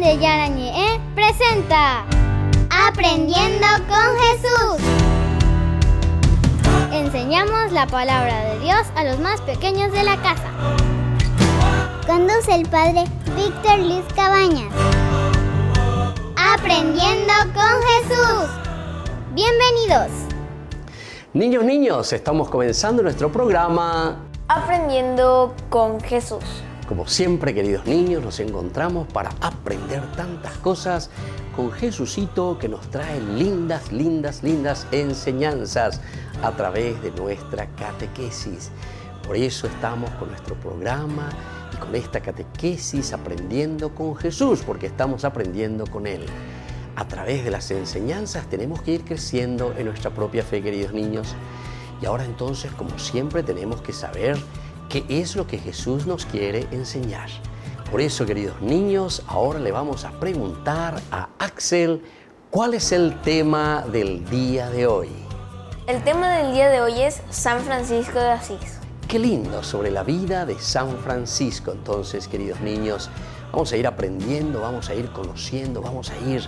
de Yarañé presenta Aprendiendo con Jesús. Enseñamos la palabra de Dios a los más pequeños de la casa. Conduce el padre Víctor Luis Cabañas. Aprendiendo con Jesús. Bienvenidos. Niños, estamos comenzando nuestro programa Aprendiendo con Jesús. Como siempre, queridos niños, nos encontramos para aprender tantas cosas con Jesucito, que nos trae lindas enseñanzas a través de nuestra catequesis. Por eso estamos con nuestro programa y con esta catequesis aprendiendo con Jesús, porque estamos aprendiendo con Él. A través de las enseñanzas tenemos que ir creciendo en nuestra propia fe, queridos niños. Y ahora entonces, como siempre, tenemos que saber qué es lo que Jesús nos quiere enseñar. Por eso, queridos niños, ahora le vamos a preguntar a Axel cuál es el tema del día de hoy. El tema del día de hoy es San Francisco de Asís. Qué lindo, sobre la vida de San Francisco. Entonces, queridos niños, vamos a ir aprendiendo, vamos a ir conociendo, vamos a ir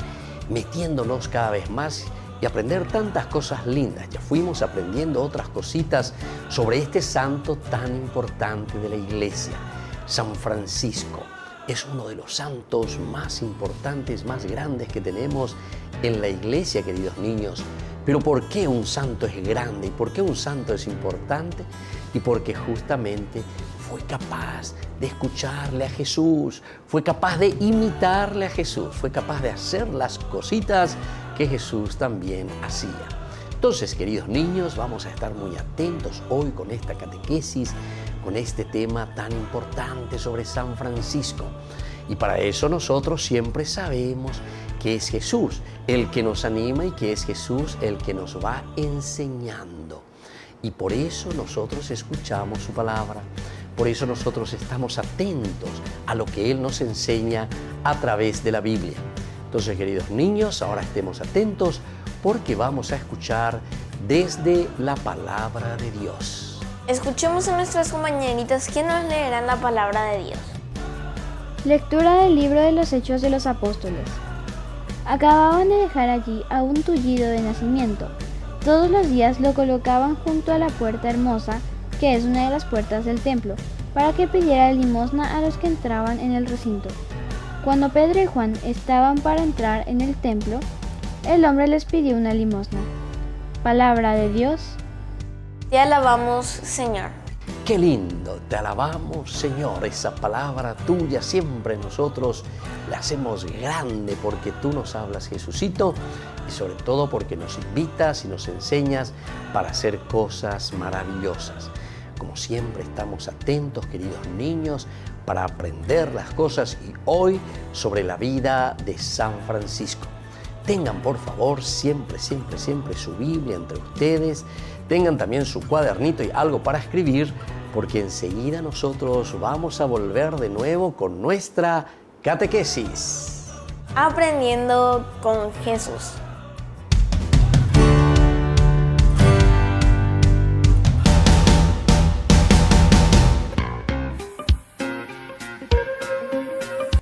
metiéndonos cada vez más y aprender tantas cosas lindas. Ya fuimos aprendiendo otras cositas sobre este santo tan importante de la Iglesia. San Francisco es uno de los santos más importantes, más grandes que tenemos en la Iglesia, queridos niños. Pero ¿por qué un santo es grande y por qué un santo es importante? Y porque justamente fue capaz de escucharle a Jesús, fue capaz de imitarle a Jesús, fue capaz de hacer las cositas que Jesús también hacía. Entonces, queridos niños, vamos a estar muy atentos hoy con esta catequesis, con este tema tan importante sobre San Francisco. Y para eso nosotros siempre sabemos que es Jesús el que nos anima y que es Jesús el que nos va enseñando. Y por eso nosotros escuchamos su palabra. Por eso nosotros estamos atentos a lo que Él nos enseña a través de la Biblia. Entonces, queridos niños, ahora estemos atentos porque vamos a escuchar desde la palabra de Dios. Escuchemos a nuestras compañeritas que nos leerán la palabra de Dios. Lectura del libro de los Hechos de los Apóstoles. Acababan de dejar allí a un tullido de nacimiento. Todos los días lo colocaban junto a la puerta hermosa, que es una de las puertas del templo, para que pidiera limosna a los que entraban en el recinto. Cuando Pedro y Juan estaban para entrar en el templo, el hombre les pidió una limosna. Palabra de Dios. Te alabamos, Señor. Qué lindo, te alabamos, Señor. Esa palabra tuya siempre nosotros la hacemos grande porque tú nos hablas, Jesucito, y sobre todo porque nos invitas y nos enseñas para hacer cosas maravillosas. Como siempre estamos atentos, queridos niños, para aprender las cosas y hoy sobre la vida de San Francisco. Tengan por favor siempre su Biblia entre ustedes, tengan también su cuadernito y algo para escribir, porque enseguida nosotros vamos a volver de nuevo con nuestra catequesis. Aprendiendo con Jesús.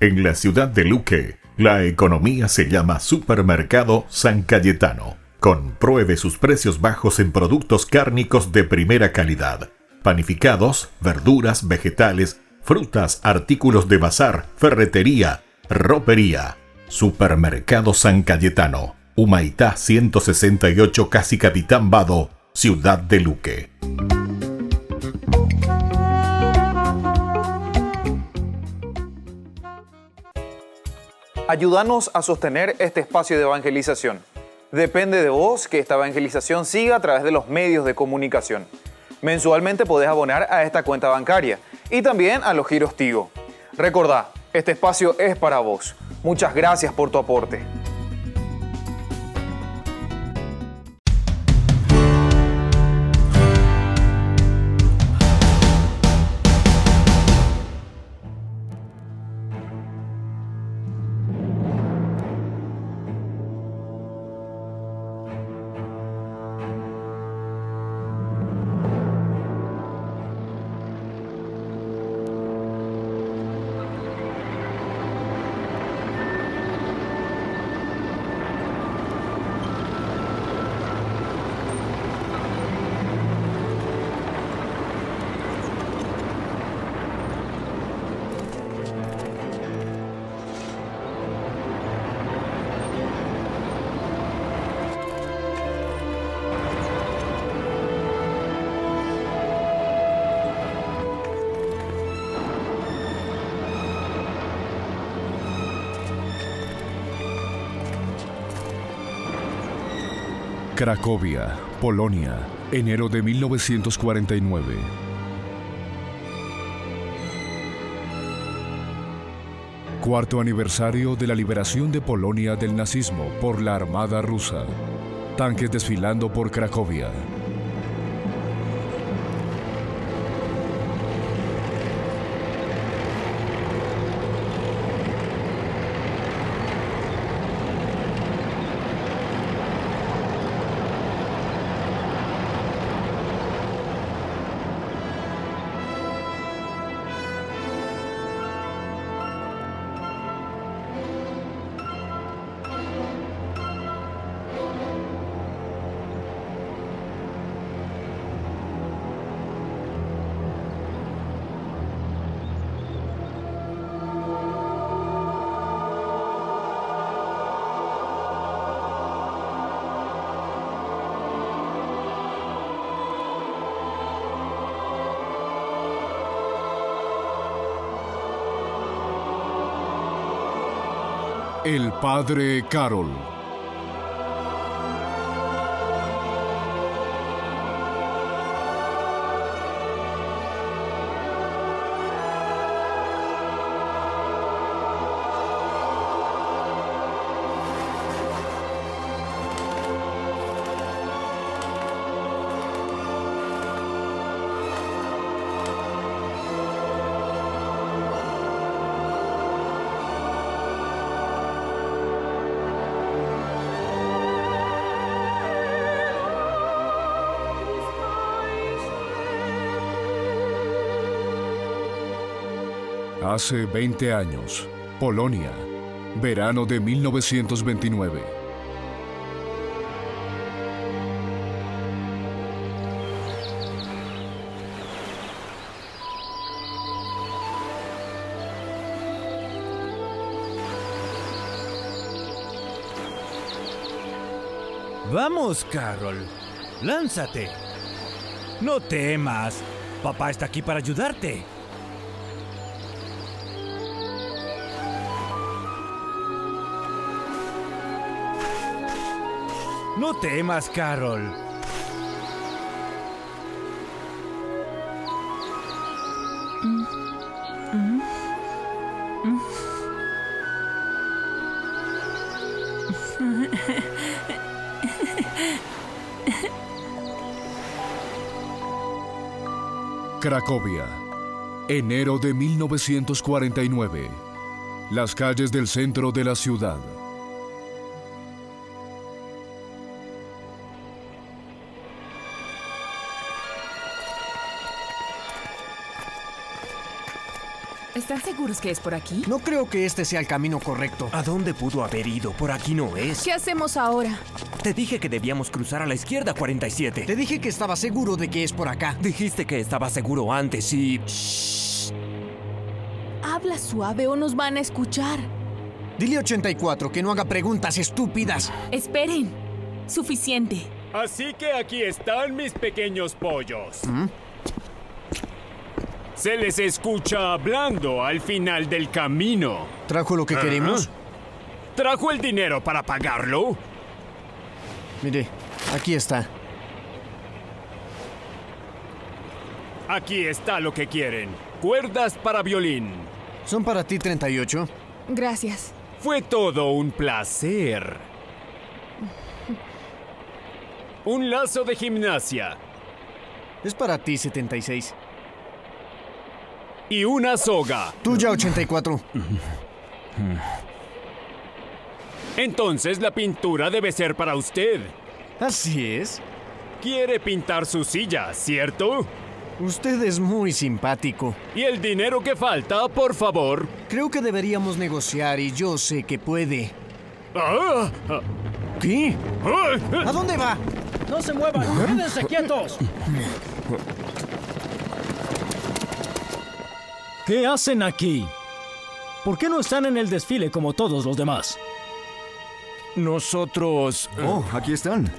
En la ciudad de Luque, la economía se llama Supermercado San Cayetano. Compruebe sus precios bajos en productos cárnicos de primera calidad. Panificados, verduras, vegetales, frutas, artículos de bazar, ferretería, ropería. Supermercado San Cayetano. Humaitá 168, Casi Capitán Vado, ciudad de Luque. Ayúdanos a sostener este espacio de evangelización. Depende de vos que esta evangelización siga a través de los medios de comunicación. Mensualmente podés abonar a esta cuenta bancaria y también a los giros Tigo. Recordá, este espacio es para vos. Muchas gracias por tu aporte. Cracovia, Polonia, enero de 1949. Cuarto aniversario de la liberación de Polonia del nazismo por la Armada rusa. Tanques desfilando por Cracovia. El padre Carol. Hace 20 años, Polonia, verano de 1929. Vamos, Carol. Lánzate. No temas. Papá está aquí para ayudarte. No temas, Carol. Cracovia, enero de 1949. Las calles del centro de la ciudad. ¿Están seguros que es por aquí? No creo que este sea el camino correcto. ¿A dónde pudo haber ido? Por aquí no es. ¿Qué hacemos ahora? Te dije que debíamos cruzar a la izquierda, 47. Te dije que estaba seguro de que es por acá. Dijiste que estaba seguro antes y... Shh. Habla suave o nos van a escuchar. Dile 84 que no haga preguntas estúpidas. Esperen. Suficiente. Así que aquí están mis pequeños pollos. Se les escucha hablando al final del camino. ¿Trajo lo que queremos? ¿Trajo el dinero para pagarlo? Mire, aquí está. Aquí está lo que quieren. Cuerdas para violín. Son para ti, 38. Gracias. Fue todo un placer. Un lazo de gimnasia. Es para ti, 76. Y una soga. Tuya, 84. Entonces la pintura debe ser para usted. Así es. Quiere pintar su silla, ¿cierto? Usted es muy simpático. ¿Y el dinero que falta, por favor? Creo que deberíamos negociar y yo sé que puede. Ah, ¿Qué? ah, ¿A dónde va? ¡No se muevan! ¡Quédense quietos! ¿Qué hacen aquí? ¿Por qué no están en el desfile como todos los demás? Nosotros... Oh, aquí están.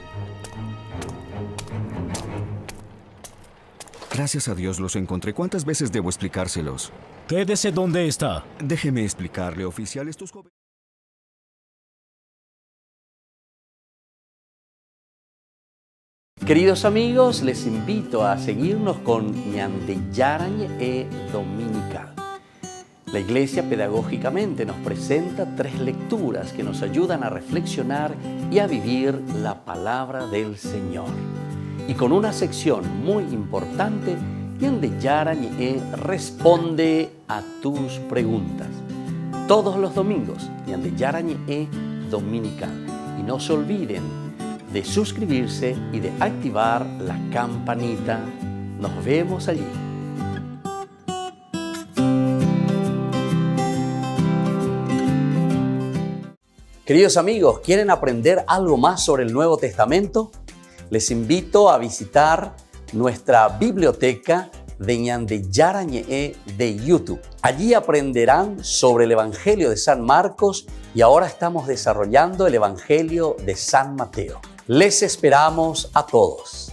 Gracias a Dios los encontré. ¿Cuántas veces debo explicárselos? Quédese donde está. Déjeme explicarle, oficial. Estos jóvenes... Queridos amigos, les invito a seguirnos con Ñandeyarañe e Dominical. La Iglesia pedagógicamente nos presenta 3 lecturas que nos ayudan a reflexionar y a vivir la palabra del Señor. Y con una sección muy importante, Ñandeyarañe responde a tus preguntas. Todos los domingos, Ñandeyarañe Dominical. Y no se olviden de suscribirse y de activar la campanita. Nos vemos allí. Queridos amigos, ¿quieren aprender algo más sobre el Nuevo Testamento? Les invito a visitar nuestra biblioteca de Ñandeyarañe de YouTube. Allí aprenderán sobre el Evangelio de San Marcos y ahora estamos desarrollando el Evangelio de San Mateo. Les esperamos a todos.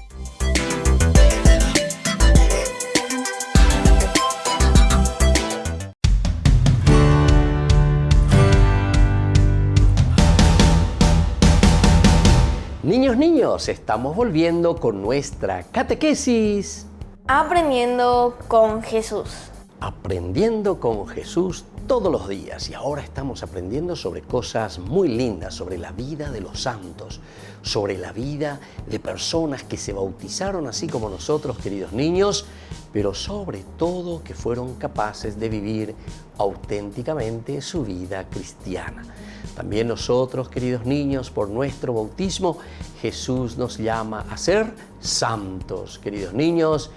Niños, estamos volviendo con nuestra catequesis. Aprendiendo con Jesús. Aprendiendo con Jesús todos los días. Y ahora estamos aprendiendo sobre cosas muy lindas, sobre la vida de los santos, sobre la vida de personas que se bautizaron así como nosotros, queridos niños, pero sobre todo que fueron capaces de vivir auténticamente su vida cristiana. También nosotros, queridos niños, por nuestro bautismo, Jesús nos llama a ser santos. Queridos niños,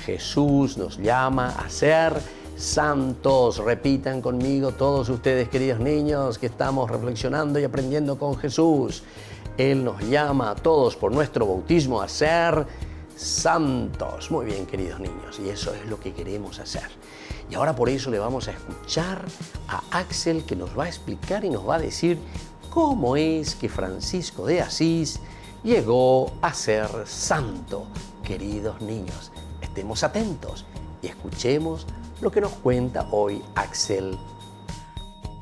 Jesús nos llama a ser santos. Repitan conmigo todos ustedes, queridos niños, que estamos reflexionando y aprendiendo con Jesús. Él nos llama a todos por nuestro bautismo a ser santos. Muy bien, queridos niños, y eso es lo que queremos hacer. Y ahora por eso le vamos a escuchar a Axel, que nos va a explicar y nos va a decir cómo es que Francisco de Asís llegó a ser santo. Queridos niños, estemos atentos y escuchemos lo que nos cuenta hoy Axel.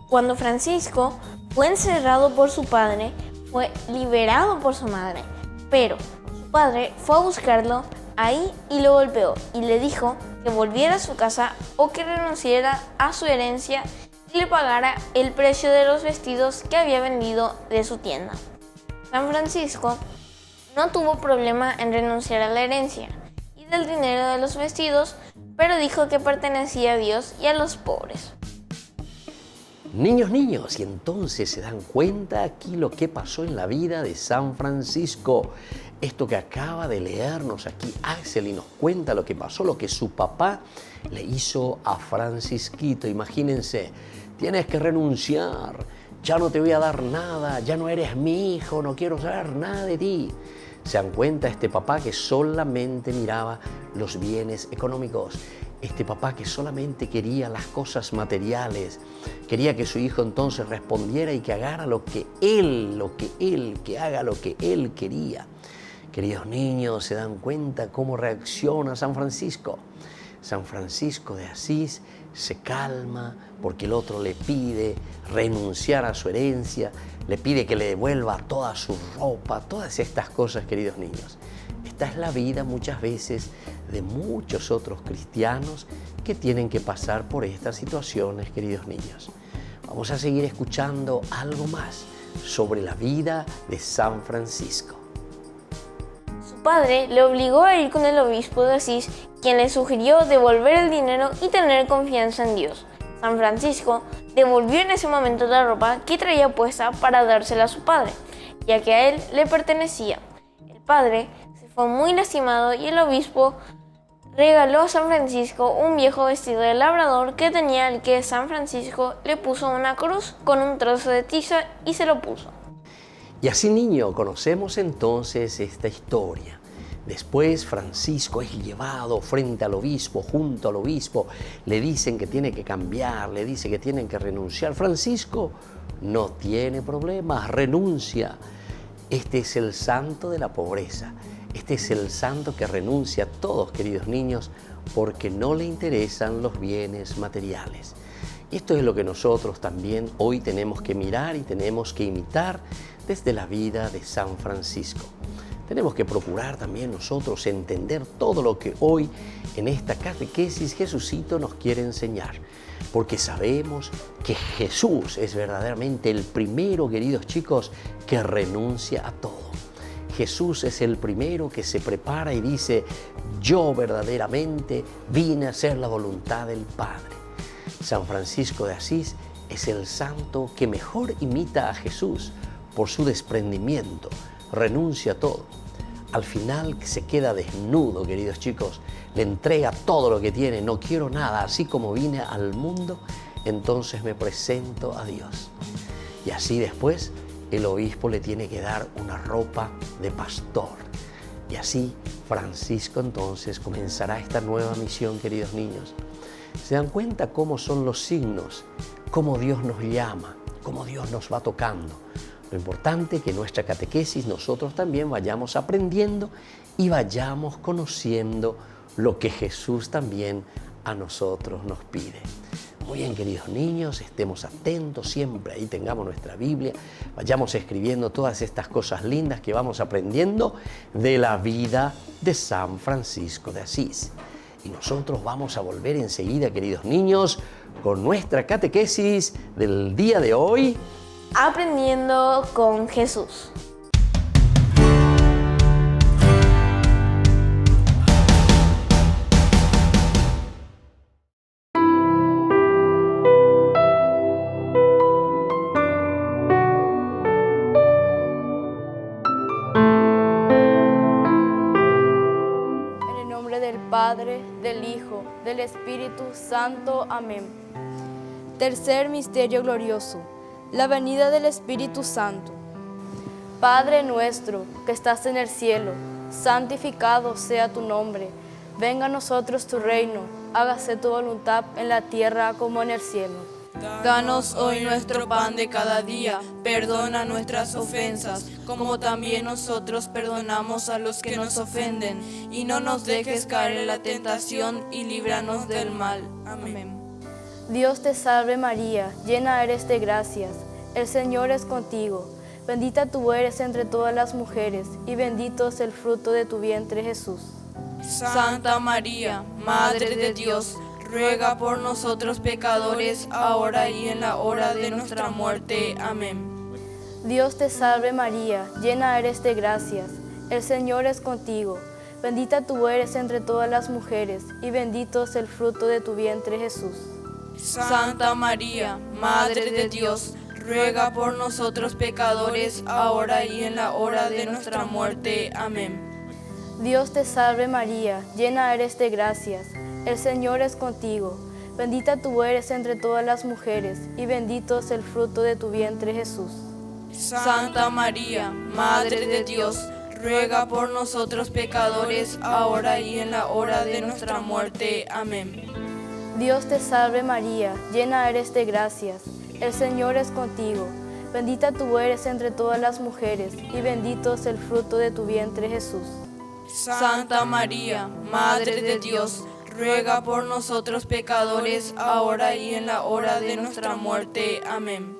Cuando Francisco fue encerrado por su padre, fue liberado por su madre, pero su padre fue a buscarlo ahí y lo golpeó y le dijo que volviera a su casa o que renunciara a su herencia y le pagara el precio de los vestidos que había vendido de su tienda. San Francisco no tuvo problema en renunciar a la herencia y del dinero de los vestidos, pero dijo que pertenecía a Dios y a los pobres. Niños, y entonces se dan cuenta aquí lo que pasó en la vida de San Francisco. Esto que acaba de leernos aquí Axel y nos cuenta lo que pasó, lo que su papá le hizo a Francisquito. Imagínense, tienes que renunciar, ya no te voy a dar nada, ya no eres mi hijo, no quiero saber nada de ti. Se dan cuenta este papá que solamente miraba los bienes económicos. Este papá que solamente quería las cosas materiales, quería que su hijo entonces respondiera y que haga lo que él quería. Queridos niños, ¿se dan cuenta cómo reacciona San Francisco? San Francisco de Asís se calma porque el otro le pide renunciar a su herencia, le pide que le devuelva toda su ropa, todas estas cosas, queridos niños. Esta es la vida muchas veces de muchos otros cristianos que tienen que pasar por estas situaciones, queridos niños. Vamos a seguir escuchando algo más sobre la vida de San Francisco. Su padre le obligó a ir con el obispo de Asís, quien le sugirió devolver el dinero y tener confianza en Dios. San Francisco devolvió en ese momento la ropa que traía puesta para dársela a su padre, ya que a él le pertenecía. El padre se fue muy lastimado y el obispo regaló a San Francisco un viejo vestido de labrador que tenía, al que San Francisco le puso una cruz con un trozo de tiza y se lo puso. Y así, niño, conocemos entonces esta historia. Después Francisco es llevado frente al obispo, junto al obispo, le dicen que tiene que cambiar, le dice que tienen que renunciar. Francisco no tiene problemas, renuncia. Este es el santo de la pobreza, este es el santo que renuncia a todos, queridos niños, porque no le interesan los bienes materiales. Y esto es lo que nosotros también hoy tenemos que mirar y tenemos que imitar desde la vida de San Francisco. Tenemos que procurar también nosotros entender todo lo que hoy en esta catequesis Jesucito nos quiere enseñar, porque sabemos que Jesús es verdaderamente el primero, queridos chicos, que renuncia a todo. Jesús es el primero que se prepara y dice: yo verdaderamente vine a hacer la voluntad del Padre. San Francisco de Asís es el santo que mejor imita a Jesús por su desprendimiento, renuncia a todo. Al final se queda desnudo, queridos chicos, le entrega todo lo que tiene, no quiero nada, así como vine al mundo, entonces me presento a Dios. Y así después el obispo le tiene que dar una ropa de pastor. Y así Francisco entonces comenzará esta nueva misión, queridos niños. ¿Se dan cuenta cómo son los signos? Cómo Dios nos llama, cómo Dios nos va tocando. Lo importante es que en nuestra catequesis nosotros también vayamos aprendiendo y vayamos conociendo lo que Jesús también a nosotros nos pide. Muy bien, queridos niños, estemos atentos siempre, ahí tengamos nuestra Biblia, vayamos escribiendo todas estas cosas lindas que vamos aprendiendo de la vida de San Francisco de Asís. Y nosotros vamos a volver enseguida, queridos niños, con nuestra catequesis del día de hoy. Aprendiendo con Jesús. En el nombre del Padre, del Hijo, del Espíritu Santo. Amén. Tercer misterio glorioso: la venida del Espíritu Santo. Padre nuestro que estás en el cielo, santificado sea tu nombre. Venga a nosotros tu reino, hágase tu voluntad en la tierra como en el cielo. Danos hoy nuestro pan de cada día, perdona nuestras ofensas, como también nosotros perdonamos a los que nos ofenden, y no nos dejes caer en la tentación y líbranos del mal. Amén. Dios te salve María, llena eres de gracias, el Señor es contigo. Bendita tú eres entre todas las mujeres, y bendito es el fruto de tu vientre Jesús. Santa María, Madre de Dios, ruega por nosotros pecadores, ahora y en la hora de nuestra muerte. Amén. Dios te salve María, llena eres de gracias, el Señor es contigo. Bendita tú eres entre todas las mujeres, y bendito es el fruto de tu vientre Jesús. Santa María, Madre de Dios, ruega por nosotros pecadores, ahora y en la hora de nuestra muerte. Amén. Dios te salve María, llena eres de gracias, el Señor es contigo. Bendita tú eres entre todas las mujeres, y bendito es el fruto de tu vientre Jesús. Santa María, Madre de Dios, ruega por nosotros pecadores, ahora y en la hora de nuestra muerte. Amén. Dios te salve María, llena eres de gracias, el Señor es contigo. Bendita tú eres entre todas las mujeres, y bendito es el fruto de tu vientre Jesús. Santa María, Madre de Dios, ruega por nosotros pecadores, ahora y en la hora de nuestra muerte. Amén.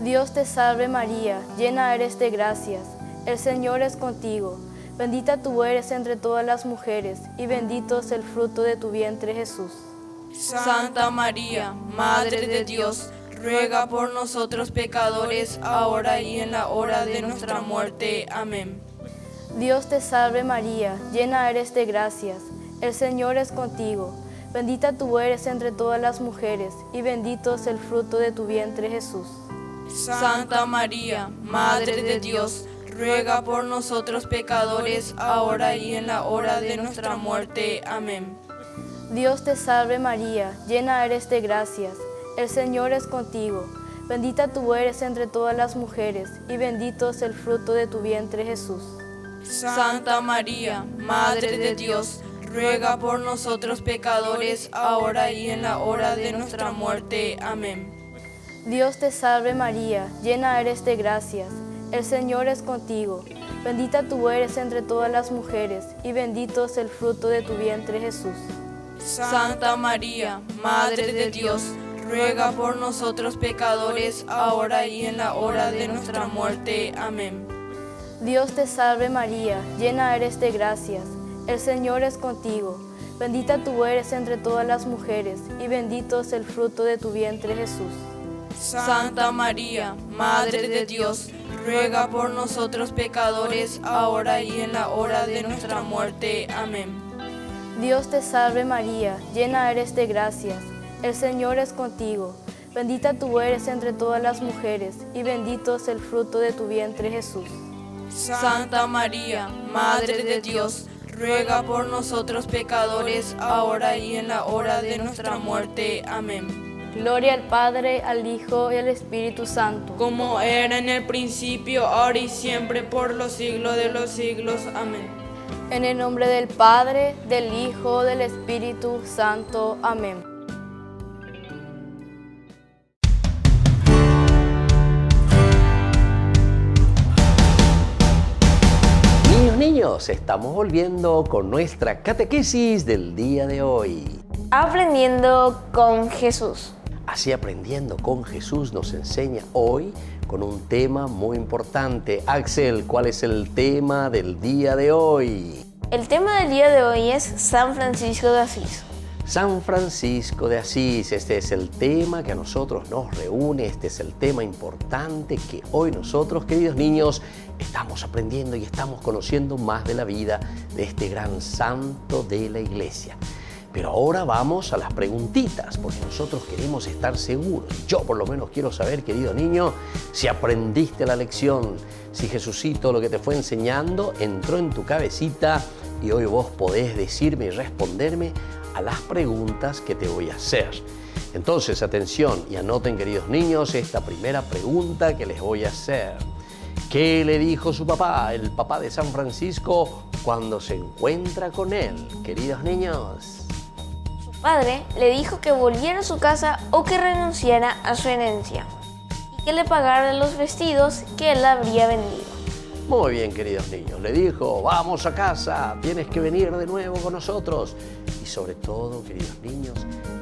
Dios te salve María, llena eres de gracias, el Señor es contigo. Bendita tú eres entre todas las mujeres, y bendito es el fruto de tu vientre Jesús. Santa María, Madre de Dios, ruega por nosotros pecadores, ahora y en la hora de nuestra muerte. Amén. Dios te salve María, llena eres de gracias, el Señor es contigo. Bendita tú eres entre todas las mujeres, y bendito es el fruto de tu vientre Jesús. Santa María, Madre de Dios, ruega por nosotros pecadores, ahora y en la hora de nuestra muerte. Amén. Dios te salve María, llena eres de gracias, el Señor es contigo. Bendita tú eres entre todas las mujeres, y bendito es el fruto de tu vientre Jesús. Santa María, Madre de Dios, ruega por nosotros pecadores, ahora y en la hora de nuestra muerte. Amén. Dios te salve María, llena eres de gracias, el Señor es contigo. Bendita tú eres entre todas las mujeres, y bendito es el fruto de tu vientre Jesús. Santa María, Madre de Dios, ruega por nosotros pecadores, ahora y en la hora de nuestra muerte. Amén. Dios te salve María, llena eres de gracias, el Señor es contigo. Bendita tú eres entre todas las mujeres, y bendito es el fruto de tu vientre Jesús. Santa María, Madre de Dios, ruega por nosotros pecadores, ahora y en la hora de nuestra muerte. Amén. Dios te salve María, llena eres de gracias, el Señor es contigo. Bendita tú eres entre todas las mujeres, y bendito es el fruto de tu vientre Jesús. Santa María, Madre de Dios, ruega por nosotros pecadores, ahora y en la hora de nuestra muerte. Amén. Gloria al Padre, al Hijo y al Espíritu Santo. Como era en el principio, ahora y siempre, por los siglos de los siglos. Amén. En el nombre del Padre, del Hijo, del Espíritu Santo. Amén. Niños, estamos volviendo con nuestra catequesis del día de hoy. Aprendiendo con Jesús. Así Aprendiendo con Jesús nos enseña hoy con un tema muy importante. Axel, ¿cuál es el tema del día de hoy? El tema del día de hoy es San Francisco de Asís. San Francisco de Asís, este es el tema que a nosotros nos reúne, este es el tema importante que hoy nosotros, queridos niños, estamos aprendiendo y estamos conociendo más de la vida de este gran santo de la Iglesia. Pero ahora vamos a las preguntitas, porque nosotros queremos estar seguros. Yo por lo menos quiero saber, querido niño, si aprendiste la lección, si Jesucito lo que te fue enseñando entró en tu cabecita y hoy vos podés decirme y responderme a las preguntas que te voy a hacer. Entonces, atención y anoten, queridos niños, esta primera pregunta que les voy a hacer. ¿Qué le dijo su papá, el papá de San Francisco, cuando se encuentra con él, queridos niños? Su padre le dijo que volviera a su casa o que renunciara a su herencia y que le pagara los vestidos que él habría vendido. Muy bien, queridos niños, le dijo, vamos a casa, tienes que venir de nuevo con nosotros. Y sobre todo, queridos niños,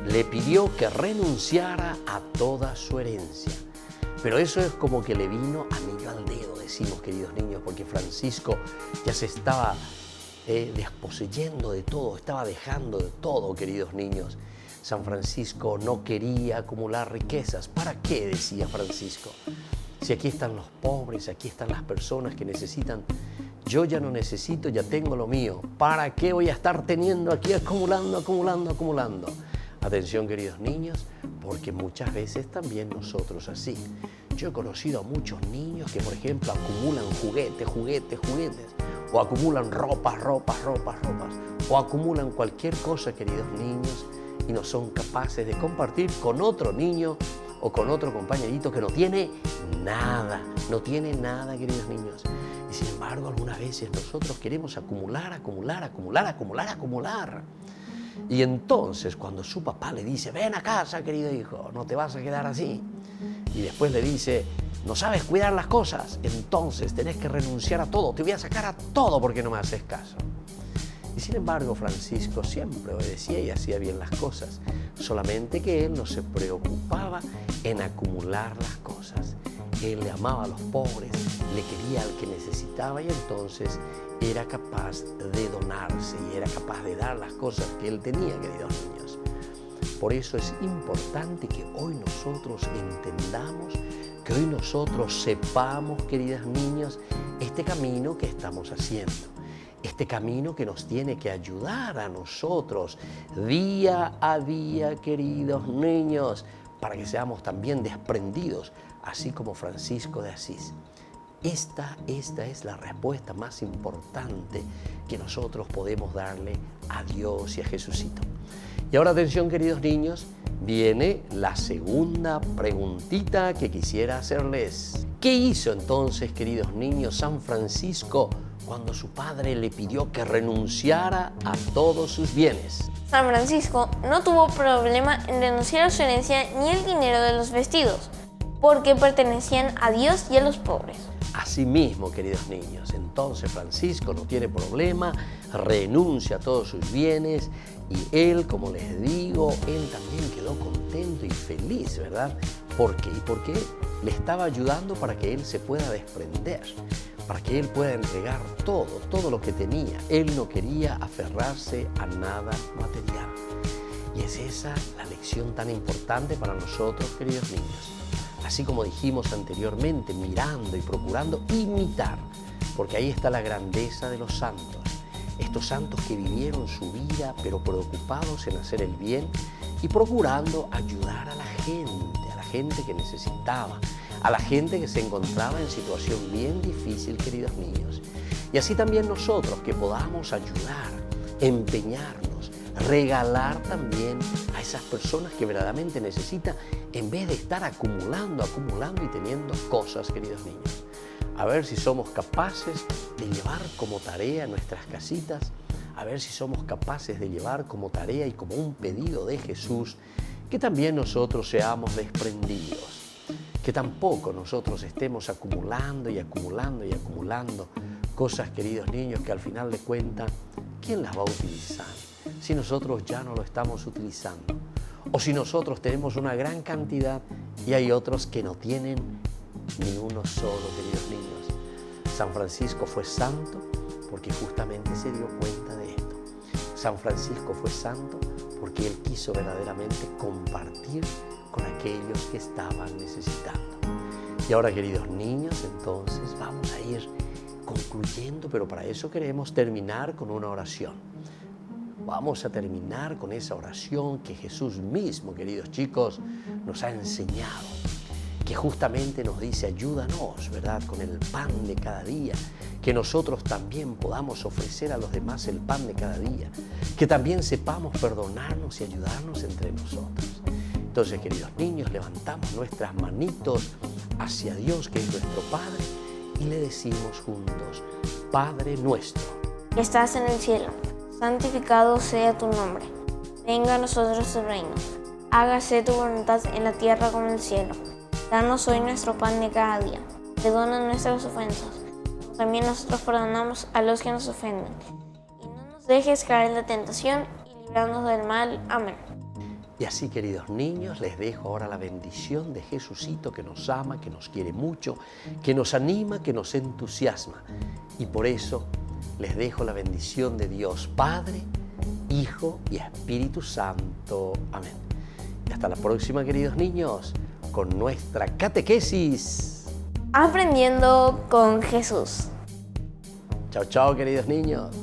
le pidió que renunciara a toda su herencia. Pero eso es como que le vino anillo al dedo, decimos, queridos niños, porque Francisco ya se estaba desposeyendo de todo, estaba dejando de todo, queridos niños. San Francisco no quería acumular riquezas. ¿Para qué?, decía Francisco. Si aquí están los pobres, aquí están las personas que necesitan, yo ya no necesito, ya tengo lo mío. ¿Para qué voy a estar teniendo aquí acumulando? Atención, queridos niños, porque muchas veces también nosotros así. Yo he conocido a muchos niños que, por ejemplo, acumulan juguetes, o acumulan ropas, o acumulan cualquier cosa, queridos niños, y no son capaces de compartir con otro niño o con otro compañerito que no tiene nada, queridos niños. Y sin embargo, algunas veces nosotros queremos acumular. Y entonces, cuando su papá le dice, ven a casa, querido hijo, no te vas a quedar así. Y después le dice, no sabes cuidar las cosas, entonces tenés que renunciar a todo, te voy a sacar a todo porque no me haces caso. Y sin embargo, Francisco siempre obedecía y hacía bien las cosas, solamente que él no se preocupaba en acumular las cosas. Él le amaba a los pobres, le quería al que necesitaba y entonces era capaz de donarse y era capaz de dar las cosas que él tenía, queridos niños. Por eso es importante que hoy nosotros entendamos, que hoy nosotros sepamos, queridos niños, este camino que estamos haciendo. Este camino que nos tiene que ayudar a nosotros día a día, queridos niños, para que seamos también desprendidos, así como Francisco de Asís. Esta es la respuesta más importante que nosotros podemos darle a Dios y a Jesucito. Y ahora atención, queridos niños, viene la segunda preguntita que quisiera hacerles. ¿Qué hizo entonces, queridos niños, San Francisco cuando su padre le pidió que renunciara a todos sus bienes? San Francisco no tuvo problema en renunciar a su herencia ni el dinero de los vestidos, porque pertenecían a Dios y a los pobres. Asimismo, queridos niños, entonces Francisco no tiene problema, renuncia a todos sus bienes y él, como les digo, él también quedó contento y feliz, ¿verdad? ¿Por qué? Porque le estaba ayudando para que él se pueda desprender. para que Él pueda entregar todo lo que tenía. Él no quería aferrarse a nada material. Y es esa la lección tan importante para nosotros, queridos niños. Así como dijimos anteriormente, mirando y procurando imitar, porque ahí está la grandeza de los santos. Estos santos que vivieron su vida, pero preocupados en hacer el bien y procurando ayudar a la gente que necesitaba, a la gente que se encontraba en situación bien difícil, queridos niños. Y así también nosotros, que podamos ayudar, empeñarnos, regalar también a esas personas que verdaderamente necesitan, en vez de estar acumulando y teniendo cosas, queridos niños. A ver si somos capaces de llevar como tarea en nuestras casitas, a ver si somos capaces de llevar como tarea y como un pedido de Jesús, que también nosotros seamos desprendidos, que tampoco nosotros estemos acumulando cosas, queridos niños, que al final de cuentas, ¿quién las va a utilizar? Si nosotros ya no lo estamos utilizando, o si nosotros tenemos una gran cantidad y hay otros que no tienen ni uno solo, queridos niños. San Francisco fue santo porque justamente se dio cuenta de esto. San Francisco fue santo porque él quiso verdaderamente compartir con aquellos que estaban necesitando. Y ahora, queridos niños, entonces vamos a ir concluyendo, pero para eso queremos terminar con una oración. Vamos a terminar con esa oración que Jesús mismo, queridos chicos, nos ha enseñado, que justamente nos dice: ayúdanos, ¿verdad?, con el pan de cada día, que nosotros también podamos ofrecer a los demás el pan de cada día, que también sepamos perdonarnos y ayudarnos entre nosotros. Entonces, queridos niños, levantamos nuestras manitos hacia Dios, que es nuestro Padre, y le decimos juntos: Padre nuestro, que estás en el cielo, santificado sea tu nombre. Venga a nosotros tu reino. Hágase tu voluntad en la tierra como en el cielo. Danos hoy nuestro pan de cada día. Perdona nuestras ofensas, como también nosotros perdonamos a los que nos ofenden. Y no nos dejes caer en la tentación, y líbranos del mal. Amén. Y así, queridos niños, les dejo ahora la bendición de Jesucito, que nos ama, que nos quiere mucho, que nos anima, que nos entusiasma. Y por eso les dejo la bendición de Dios Padre, Hijo y Espíritu Santo. Amén. Y hasta la próxima, queridos niños, con nuestra catequesis. Aprendiendo con Jesús. Chao, chao, queridos niños.